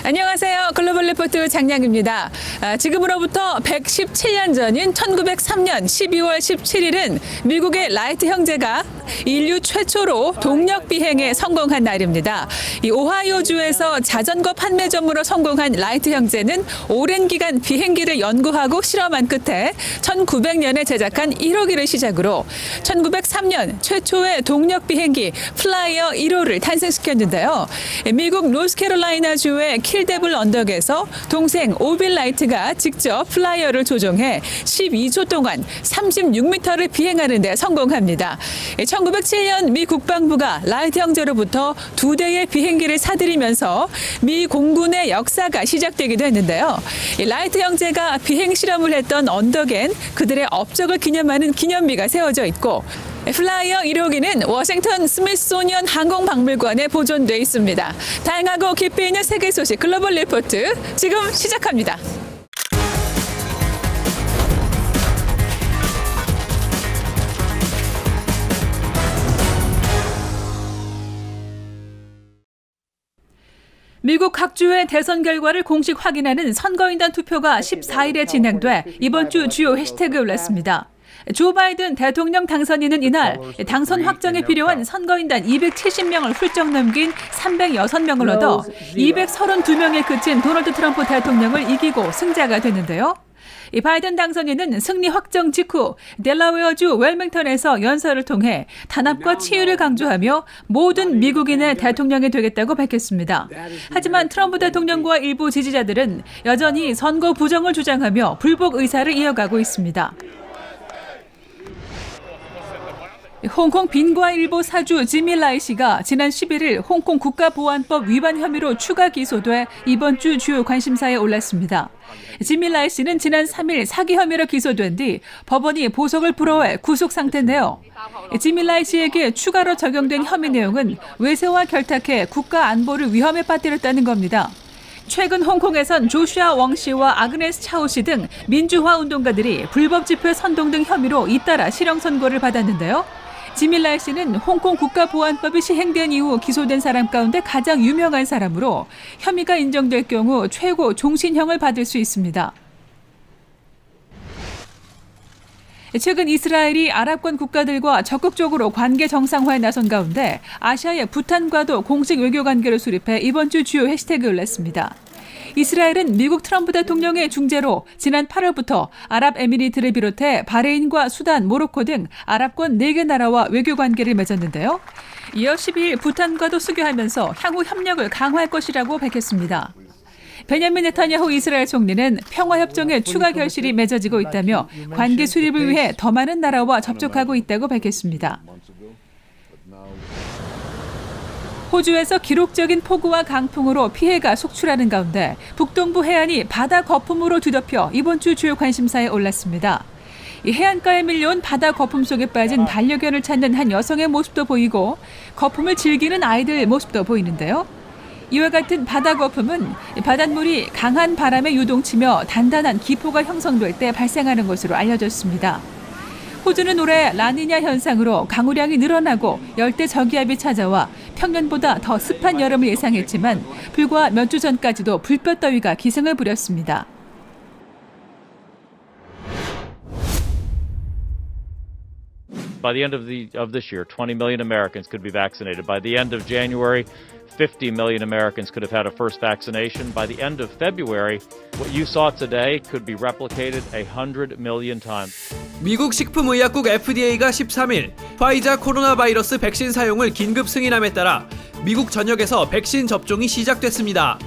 안녕하세요. 글로벌 리포트 장량입니다. 지금으로부터 117년 전인 1903년 12월 17일은 미국의 라이트 형제가 인류 최초로 동력 비행에 성공한 날입니다. 이 오하이오주에서 자전거 판매점으로 성공한 라이트 형제는 오랜 기간 비행기를 연구하고 실험한 끝에 1900년에 제작한 1호기를 시작으로 1903년 최초의 동력 비행기 플라이어 1호를 탄생시켰는데요. 미국 노스캐롤라이나주의 킬데블 언덕에서 동생 오빌 라이트가 직접 플라이어를 조종해 12초 동안 36m를 비행하는 데 성공합니다. 1907년 미 국방부가 라이트 형제로부터 2대의 비행기를 사들이면서 미 공군의 역사가 시작되기도 했는데요. 라이트 형제가 비행 실험을 했던 언덕엔 그들의 업적을 기념하는 기념비가 세워져 있고 플라이어 1호기는 워싱턴 스미소니언 항공박물관에 보존돼 있습니다. 다양하고 깊이 있는 세계 소식 글로벌 리포트 지금 시작합니다. 미국 각 주의 대선 결과를 공식 확인하는 선거인단 투표가 14일에 진행돼 이번 주 주요 해시태그에 올랐습니다. 조 바이든 대통령 당선인은 이날 당선 확정에 필요한 선거인단 270명을 훌쩍 넘긴 306명을 얻어 232명에 그친 도널드 트럼프 대통령을 이기고 승자가 됐는데요. 이 바이든 당선인은 승리 확정 직후 델라웨어주 웰밍턴에서 연설을 통해 단합과 치유를 강조하며 모든 미국인의 대통령이 되겠다고 밝혔습니다. 하지만 트럼프 대통령과 일부 지지자들은 여전히 선거 부정을 주장하며 불복 의사를 이어가고 있습니다. 홍콩 빈과일보 사주 지미 라이 씨가 지난 11일 홍콩 국가보안법 위반 혐의로 추가 기소돼 이번 주 주요 관심사에 올랐습니다. 지미 라이 씨는 지난 3일 사기 혐의로 기소된 뒤 법원이 보석을 불허해 구속 상태인데요. 지미 라이 씨에게 추가로 적용된 혐의 내용은 외세와 결탁해 국가 안보를 위험에 빠뜨렸다는 겁니다. 최근 홍콩에선 조슈아 웡 씨와 아그네스 차오 씨 등 민주화 운동가들이 불법 집회 선동 등 혐의로 잇따라 실형 선고를 받았는데요. 지미 라이 씨는 홍콩 국가보안법이 시행된 이후 기소된 사람 가운데 가장 유명한 사람으로 혐의가 인정될 경우 최고 종신형을 받을 수 있습니다. 최근 이스라엘이 아랍권 국가들과 적극적으로 관계 정상화에 나선 가운데 아시아의 부탄과도 공식 외교 관계를 수립해 이번 주 주요 해시태그에 올랐습니다. 이스라엘은 미국 트럼프 대통령의 중재로 지난 8월부터 아랍에미리트를 비롯해 바레인과 수단, 모로코 등 아랍권 4개 나라와 외교 관계를 맺었는데요. 이어 12일 부탄과도 수교하면서 향후 협력을 강화할 것이라고 밝혔습니다. 베냐민 네타냐후 이스라엘 총리는 평화협정에 추가 결실이 맺어지고 있다며 관계 수립을 위해 더 많은 나라와 접촉하고 있다고 밝혔습니다. 호주에서 기록적인 폭우와 강풍으로 피해가 속출하는 가운데 북동부 해안이 바다 거품으로 뒤덮여 이번 주 주요 관심사에 올랐습니다. 이 해안가에 밀려온 바다 거품 속에 빠진 반려견을 찾는 한 여성의 모습도 보이고 거품을 즐기는 아이들 모습도 보이는데요. 이와 같은 바다 거품은 바닷물이 강한 바람에 유동치며 단단한 기포가 형성될 때 발생하는 것으로 알려졌습니다. 호주는 올해 라니냐 현상으로 강우량이 늘어나고 열대 저기압이 찾아와 평년보다 더 습한 여름을 예상했지만 불과 몇 주 전까지도 불볕더위가 기승을 부렸습니다. By the end of this year, 20 million Americans could be vaccinated. By the end of January, 50 million Americans could have had a first vaccination. By the end of February, what you saw today could be replicated 100 million times. 미국 식품의약국 FDA가 13일 화이자 코로나 바이러스 백신 사용을 긴급 승인함에 따라 미국 전역에서 백신 접종이 시작됐습니다.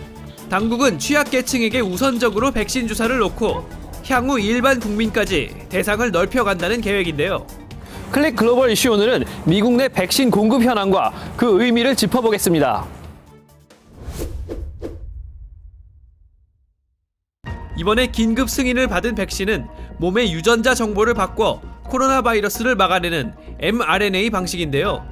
당국은 취약계층에게 우선적으로 백신 주사를 놓고 향후 일반 국민까지 대상을 넓혀간다는 계획인데요. 클릭 글로벌 이슈 오늘은 미국 내 백신 공급 현황과 그 의미를 짚어보겠습니다. 이번에 긴급 승인을 받은 백신은 몸의 유전자 정보를 바꿔 코로나 바이러스를 막아내는 mRNA 방식인데요.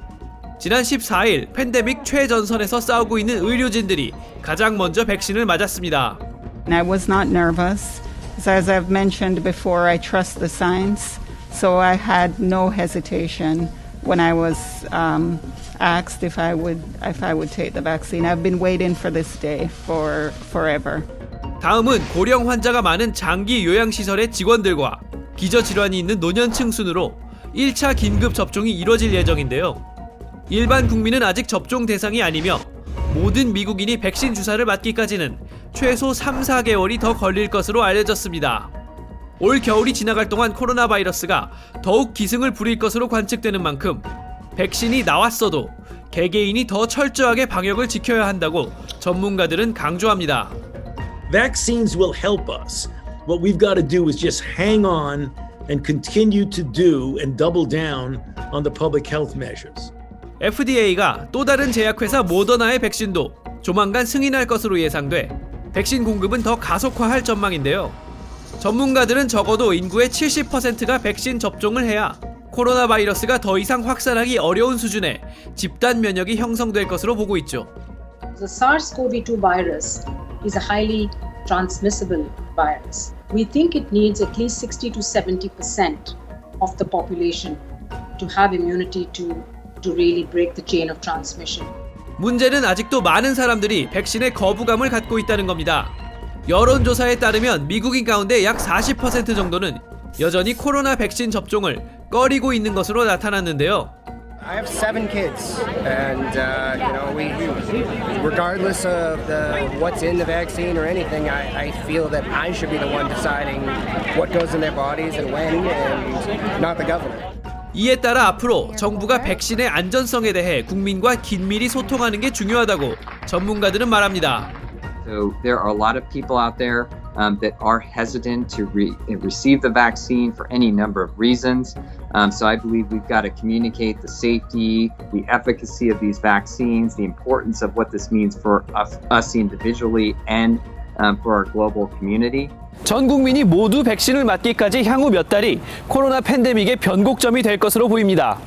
지난 14일 팬데믹 최전선에서 싸우고 있는 의료진들이 가장 먼저 백신을 맞았습니다. I was not nervous. As I've mentioned before, I trust the science. So I had no hesitation when I was asked if I would take the vaccine. I've been waiting for this day for forever. 다음은 고령 환자가 많은 장기 요양시설의 직원들과 기저질환이 있는 노년층 순으로 1차 긴급 접종이 이뤄질 예정인데요. 일반 국민은 아직 접종 대상이 아니며 모든 미국인이 백신 주사를 맞기까지는 최소 3, 4개월이 더 걸릴 것으로 알려졌습니다. 올 겨울이 지나갈 동안 코로나 바이러스가 더욱 기승을 부릴 것으로 관측되는 만큼 백신이 나왔어도 개개인이 더 철저하게 방역을 지켜야 한다고 전문가들은 강조합니다. Vaccines will help us. What we've got to do is just hang on and continue to do and double down on the public health measures. FDA가 또 다른 제약회사 모더나의 백신도 조만간 승인할 것으로 예상돼 백신 공급은 더 가속화할 전망인데요. 전문가들은 적어도 인구의 70%가 백신 접종을 해야 코로나 바이러스가 더 이상 확산하기 어려운 수준의 집단 면역이 형성될 것으로 보고 있죠. The SARS-CoV-2 virus is a highly transmissible virus. We think it needs at least 60 to 70% of the population to have immunity to really break the chain of transmission. 문제는 아직도 많은 사람들이 백신에 거부감을 갖고 있다는 겁니다. 여론조사에 따르면 미국인 가운데 약 40% 정도는 여전히 코로나 백신 접종을 꺼리고 있는 것으로 나타났는데요. I have 7 kids, and we regardless of what's in the vaccine or anything, I feel that I should be the one deciding what goes in their bodies and when, and not the government. 이에 따라 앞으로 정부가 백신의 안전성에 대해 국민과 긴밀히 소통하는 게 중요하다고 전문가들은 말합니다. So there are a lot of people out there that are hesitant to receive the vaccine for any number of reasons. So I believe we've got to communicate the safety, the efficacy of these vaccines, the importance of what this means for us individually and for our global community. 전 국민이 모두 백신을 맞기까지 향후 몇 달이 코로나 팬데믹의 변곡점이 될 것으로 보입니다.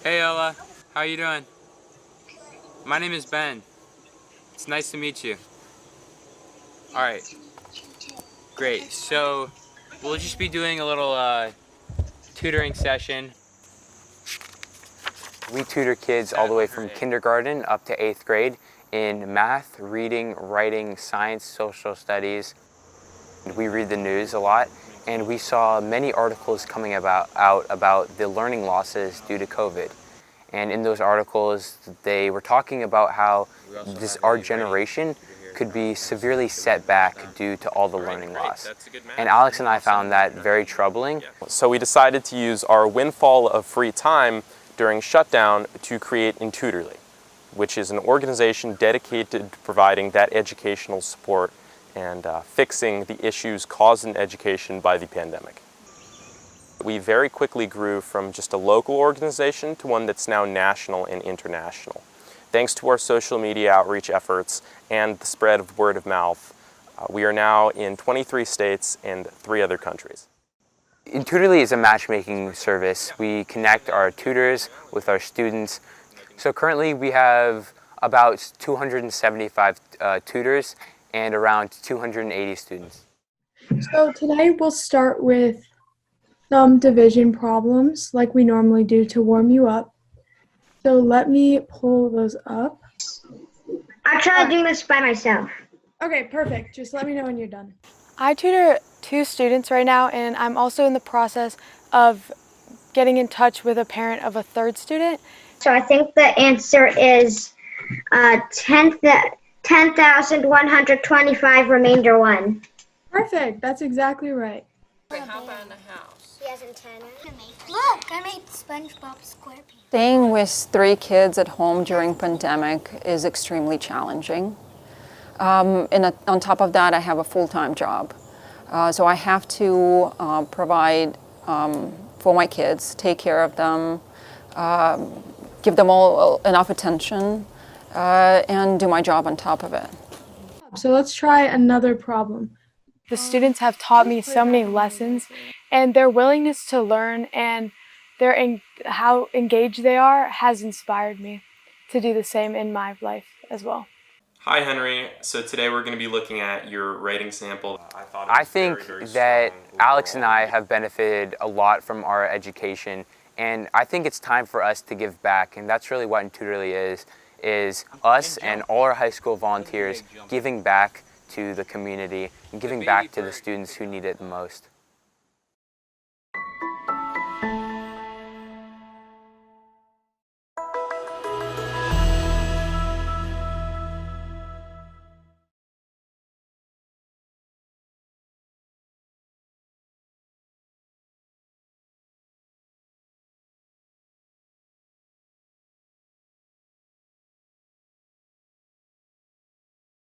Hey Ella, how you doing? My name is Ben. It's nice to meet you. Alright, great. So we'll just be doing a little tutoring session. We tutor kids all the way from kindergarten up to 8th grade in math, reading, writing, science, social studies. We read the news a lot. And we saw many articles coming out about the learning losses due to COVID. And in those articles, they were talking about how our generation could be severely set back due to all the learning loss. And Alex and I found that very troubling. So we decided to use our windfall of free time during shutdown to create Intutorly, which is an organization dedicated to providing that educational support and fixing the issues caused in education by the pandemic. We very quickly grew from just a local organization to one that's now national and international. Thanks to our social media outreach efforts and the spread of word of mouth, we are now in 23 states and 3 other countries. Intutorly is a matchmaking service. We connect our tutors with our students. So currently we have about 275 tutors and around 280 students. So today we'll start with some division problems like we normally do to warm you up. So let me pull those up. I'll try doing this by myself. Okay, perfect. Just let me know when you're done. I tutor 2 students right now, and I'm also in the process of getting in touch with a parent of a 3rd student. So I think the answer is 10,125 remainder 1. Perfect. That's exactly right. How about in the house? He has antenna. Look, I made SpongeBob SquarePants. Staying with 3 kids at home during pandemic is extremely challenging. On top of that, I have a full-time job. So I have to provide for my kids, take care of them, give them all enough attention, and do my job on top of it. So let's try another problem. The students have taught me so many lessons, and their willingness to learn and how engaged they are has inspired me to do the same in my life as well. Hi, Henry. So today we're going to be looking at your writing sample. I think that Alex and I have benefited a lot from our education, and I think it's time for us to give back, and that's really what Intutorly is us and all our high school volunteers giving back to the community and giving back to the students who need it the most.